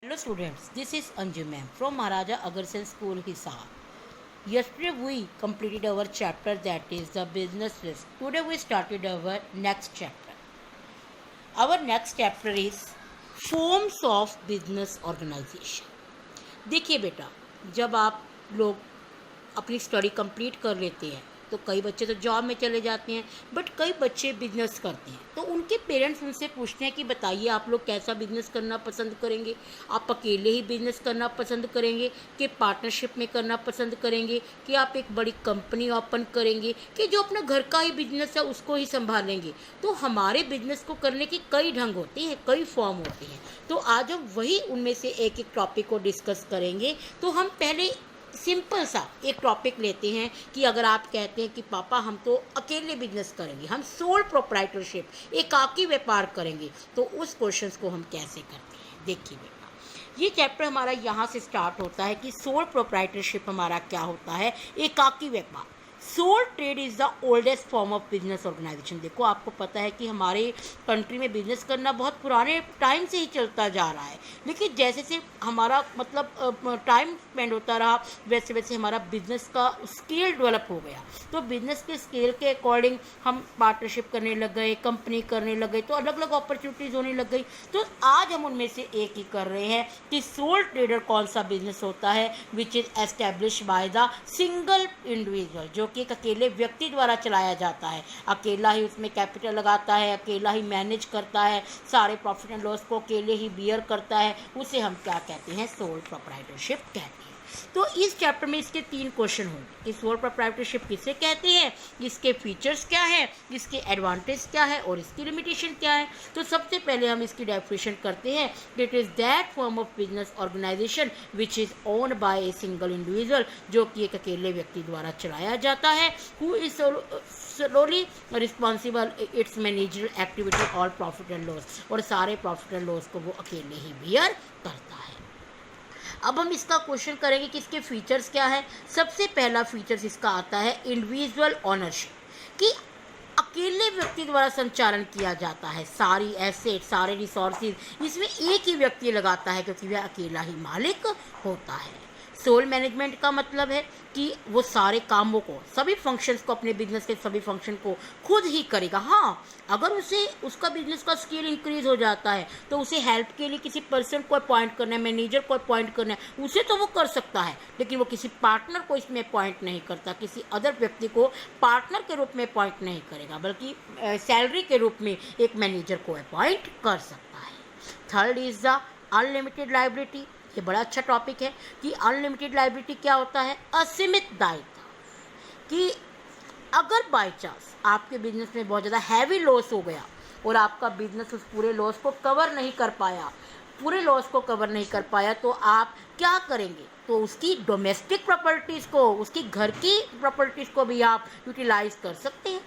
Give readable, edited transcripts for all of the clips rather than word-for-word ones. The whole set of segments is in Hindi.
Hello students, this is Anju ma'am from Maharaja Agarsen School Hisar. Yesterday we completed our chapter that is the business risk. Today we started our next chapter. Our next chapter is forms of business organization. देखिए बेटा, जब आप लोग अपनी स्टडी कंप्लीट कर लेते हैं तो कई बच्चे तो जॉब में चले जाते हैं, बट कई बच्चे बिजनेस करते हैं। तो उनके पेरेंट्स उनसे पूछते हैं कि बताइए आप लोग कैसा बिजनेस करना पसंद करेंगे। आप अकेले ही बिजनेस करना पसंद करेंगे कि पार्टनरशिप में करना पसंद करेंगे, कि आप एक बड़ी कंपनी ओपन करेंगे, कि जो अपना घर का ही बिजनेस है उसको ही संभालेंगे। तो हमारे बिजनेस को करने के कई ढंग होते हैं, कई फॉर्म होते हैं। तो आज हम वही उनमें से एक एक टॉपिक को डिस्कस करेंगे। तो हम पहले सिंपल सा एक टॉपिक लेते हैं कि अगर आप कहते हैं कि पापा हम तो अकेले बिजनेस करेंगे, हम सोल प्रोप्राइटरशिप, एकाकी व्यापार करेंगे, तो उस क्वेश्चंस को हम कैसे करते हैं। देखिए बेटा, ये चैप्टर हमारा यहाँ से स्टार्ट होता है कि सोल प्रोप्राइटरशिप हमारा क्या होता है, एकाकी व्यापार। Sole trade is the oldest form of business organisation. देखो आपको पता है कि हमारे कंट्री में बिजनेस करना बहुत पुराने टाइम से ही चलता जा रहा है, लेकिन जैसे से हमारा मतलब टाइम स्पेंड होता रहा वैसे वैसे हमारा बिजनेस का स्केल डेवलप हो गया। तो बिजनेस के स्केल के अकॉर्डिंग हम पार्टनरशिप करने लग गए, कंपनी करने लग गए, तो अलग अलग अपॉर्चुनिटीज़ होने लग गई। तो आज हम उनमें से एक ही कर रहे हैं कि सोल ट्रेडर कौन सा बिजनेस होता है which is establish by the single individual, जो कि एक अकेले व्यक्ति द्वारा चलाया जाता है। अकेला ही उसमें कैपिटल लगाता है, अकेला ही मैनेज करता है, सारे प्रॉफिट एंड लॉस को अकेले ही बियर करता है। उसे हम क्या कहते हैं, सोल प्रोप्राइटरशिप कहते हैं। तो इस चैप्टर में इसके 3 क्वेश्चन होंगे कि सोल प्रोप्राइटरशिप किसे कहते हैं, इसके फीचर्स क्या है, इसके एडवांटेज क्या है और इसकी लिमिटेशन क्या है। तो सबसे पहले हम इसकी डेफिनेशन करते हैं। It is that form of business organisation which is owned by a single individual, जो कि एक अकेले व्यक्ति द्वारा चलाया जाता है। Who is solely responsible its managerial activity और प्रॉफिट एंड लॉस, और सारे प्रॉफिट एंड लॉस को वो अकेले ही बियर करता है। अब हम इसका क्वेश्चन करेंगे कि इसके फीचर्स क्या है। सबसे पहला फीचर्स इसका आता है इंडिविजुअल ओनरशिप, कि अकेले व्यक्ति द्वारा संचालन किया जाता है। सारी एसेट, सारे रिसोर्सेज इसमें एक ही व्यक्ति लगाता है, क्योंकि वह अकेला ही मालिक होता है। सोल मैनेजमेंट का मतलब है कि वो सारे कामों को, सभी फंक्शंस को, अपने बिजनेस के सभी फंक्शन को खुद ही करेगा। हाँ, अगर उसे उसका बिजनेस का स्केल इंक्रीज हो जाता है तो उसे हेल्प के लिए किसी पर्सन को अपॉइंट करना है, मैनेजर को अपॉइंट करना है, उसे तो वो कर सकता है, लेकिन वो किसी पार्टनर को इसमें अपॉइंट नहीं करता, किसी अदर व्यक्ति को पार्टनर के रूप में अपॉइंट नहीं करेगा, बल्कि सैलरी के रूप में एक मैनेजर को अपॉइंट कर सकता है। Third is the unlimited liability. ये बड़ा अच्छा टॉपिक है कि अनलिमिटेड लायबिलिटी क्या होता है। असीमित दायित्व, कि अगर बाय चांस आपके बिजनेस में बहुत ज़्यादा हैवी लॉस हो गया और आपका बिजनेस उस पूरे लॉस को कवर नहीं कर पाया, तो आप क्या करेंगे, तो उसकी डोमेस्टिक प्रॉपर्टीज़ को, उसकी घर की प्रॉपर्टीज़ को भी आप यूटिलाइज कर सकते हैं,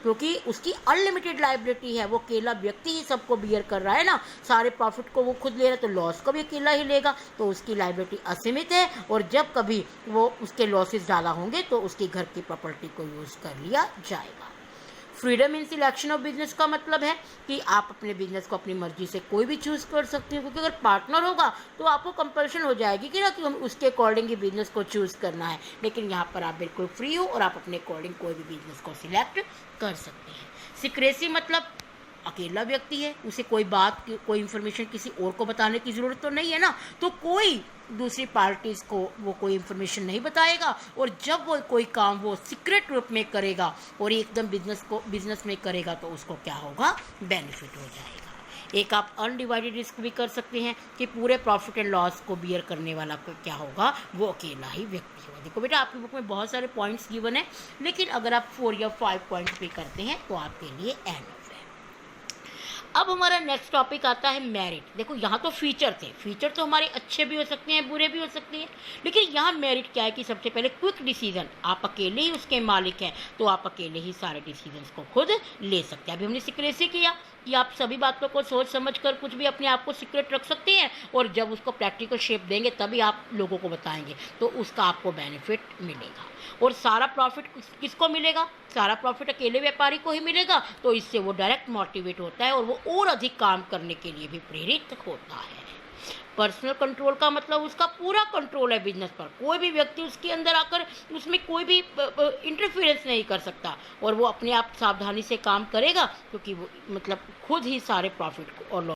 क्योंकि उसकी अनलिमिटेड लायबिलिटी है। वो अकेला व्यक्ति ही सबको बियर कर रहा है ना, सारे प्रॉफिट को वो खुद ले रहा है, तो लॉस को भी अकेला ही लेगा, तो उसकी लायबिलिटी असीमित है। और जब कभी वो उसके लॉसेस ज़्यादा होंगे तो उसकी घर की प्रॉपर्टी को यूज़ कर लिया जाएगा। Freedom in selection of business का मतलब है कि आप अपने बिजनेस को अपनी मर्जी से कोई भी चूज़ कर सकते हो, क्योंकि अगर पार्टनर होगा तो आपको कंपल्शन हो जाएगी कि ना कि हम उसके अकॉर्डिंग ही बिजनेस को चूज़ करना है, लेकिन यहाँ पर आप बिल्कुल फ्री हो और आप अपने अकॉर्डिंग कोई भी बिजनेस को सिलेक्ट कर सकते हैं। सिक्रेसी मतलब अकेला व्यक्ति है, उसे कोई बात, कोई इन्फॉर्मेशन किसी और को बताने की ज़रूरत तो नहीं है ना, तो कोई दूसरी पार्टीज़ को वो कोई इन्फॉर्मेशन नहीं बताएगा, और जब वो कोई काम वो सीक्रेट रूप में करेगा और एकदम बिजनेस में करेगा तो उसको क्या होगा, बेनिफिट हो जाएगा। एक आप अनडिवाइडेड रिस्क भी कर सकते हैं कि पूरे प्रॉफिट एंड लॉस को बियर करने वाला को क्या होगा, वो अकेला ही व्यक्ति होगा। देखो बेटा, आपकी बुक में बहुत सारे पॉइंट्स गिवन है, लेकिन अगर आप 4 या 5 पॉइंट्स भी करते हैं तो आपके लिए एंड है। अब हमारा नेक्स्ट टॉपिक आता है मेरिट। देखो यहाँ तो फीचर थे, फीचर तो हमारे अच्छे भी हो सकते हैं, बुरे भी हो सकते हैं, लेकिन यहाँ मेरिट क्या है कि सबसे पहले क्विक डिसीजन, आप अकेले ही उसके मालिक हैं, तो आप अकेले ही सारे डिसीजंस को खुद ले सकते हैं। अभी हमने सिक्रेसी किया कि आप सभी बातों को सोच समझ कर कुछ भी अपने आप को सीक्रेट रख सकते हैं, और जब उसको प्रैक्टिकल शेप देंगे तभी आप लोगों को बताएंगे, तो उसका आपको बेनिफिट मिलेगा। और सारा प्रॉफिट किसको मिलेगा, सारा प्रॉफिट अकेले व्यापारी को ही मिलेगा, तो इससे वो डायरेक्ट मोटिवेट होता है और वो और अधिक काम करने के लिए भी प्रेरित होता है। पर्सनल कंट्रोल का मतलब उसका पूरा कंट्रोल है बिजनेस पर, कोई भी व्यक्ति उसके अंदर आकर उसमें कोई भी इंटरफेरेंस नहीं कर सकता, और वो अपने आप सावधानी से काम करेगा, क्योंकि वो मतलब खुद ही सारे प्रॉफिट को और